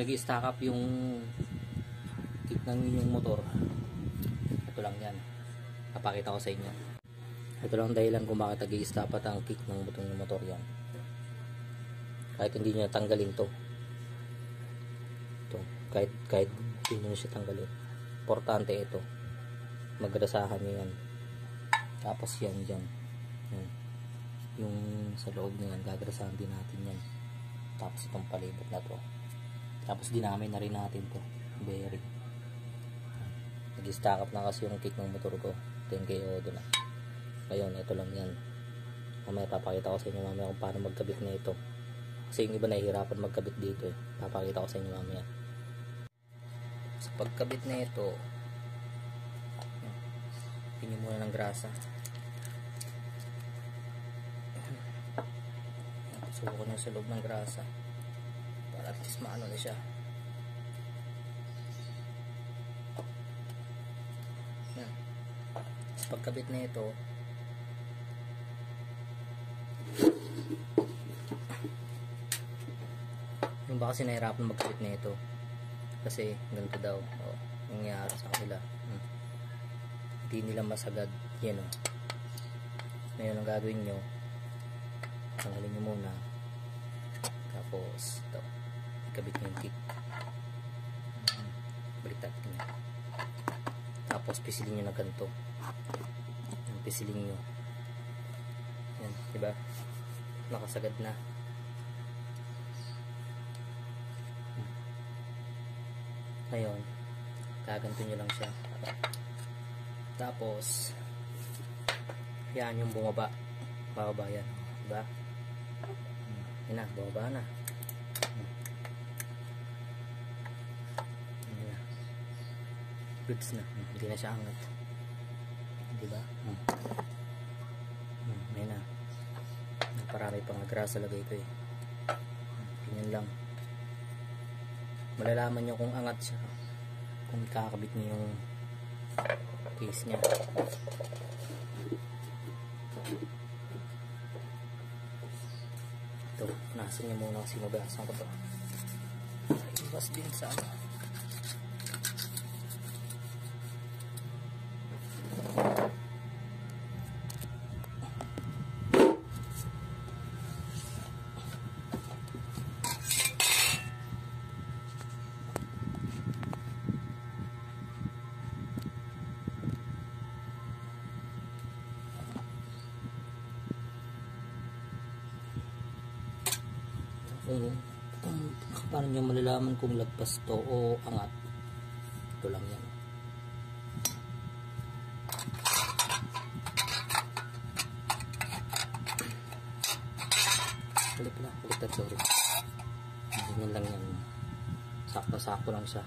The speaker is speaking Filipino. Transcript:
nag-stack up yung kick ng inyong motor, ito lang yan, napakita ko sa inyo. Ito lang dahilan kung bakit nag-i-stop at ang kick ng butong ng motor yan. Kahit hindi nyo tanggalin to, kahit hindi nyo siya tanggalin, importante ito, magrasahan nyo yan. Tapos yan dyan, yan, yung sa loob na yan, gagrasahan din natin yan. Tapos itong palibot na to, tapos dinamay na rin natin to bearing. Nag-stack up na kasi yung kick ng motor ko, 10K odo na. Ngayon ito lang yan, mamaya papakita ko sa inyo mamaya kung paano magkabit na ito, kasi yung iba nahihirapan magkabit dito eh. Papakita ko sa inyo mamaya. Sa pagkabit na ito, pinin muna ng grasa. Subukan nyo sa loob ng grasa para at least maano na siya. Yan. Sa pagkabit na ito, yung ba kasi nahirapan magkabit na ito kasi ganito daw nangyayari sa kanila. Hindi nila masagad yan o. Ngayon ang gagawin nyo, tanggalin nyo muna, tapos ito, ikabit nyo yung kick, baliktad nyo, tapos pisilin nyo na ganito, pisilin nyo yan, diba nakasagad na. Ngayon gaganto nyo lang siya, tapos yan yung bababa yan, diba? Yan na, bababa na. Yan na. Goods na. Hindi na siya angat. Diba? Yan na. Parami pang grasa lagay ko eh. Ganyan lang. Malalaman nyo kung angat siya kung kakabit niyo yung case nya. Ito, nasan nyo muna kasi magasan ko to. Iwas din sa ano. Paano nyo malalaman kung lagpas to o angat? Ito lang yan. Baliktad, sorry. Ganyan lang yan. Sakto-sakto lang siya.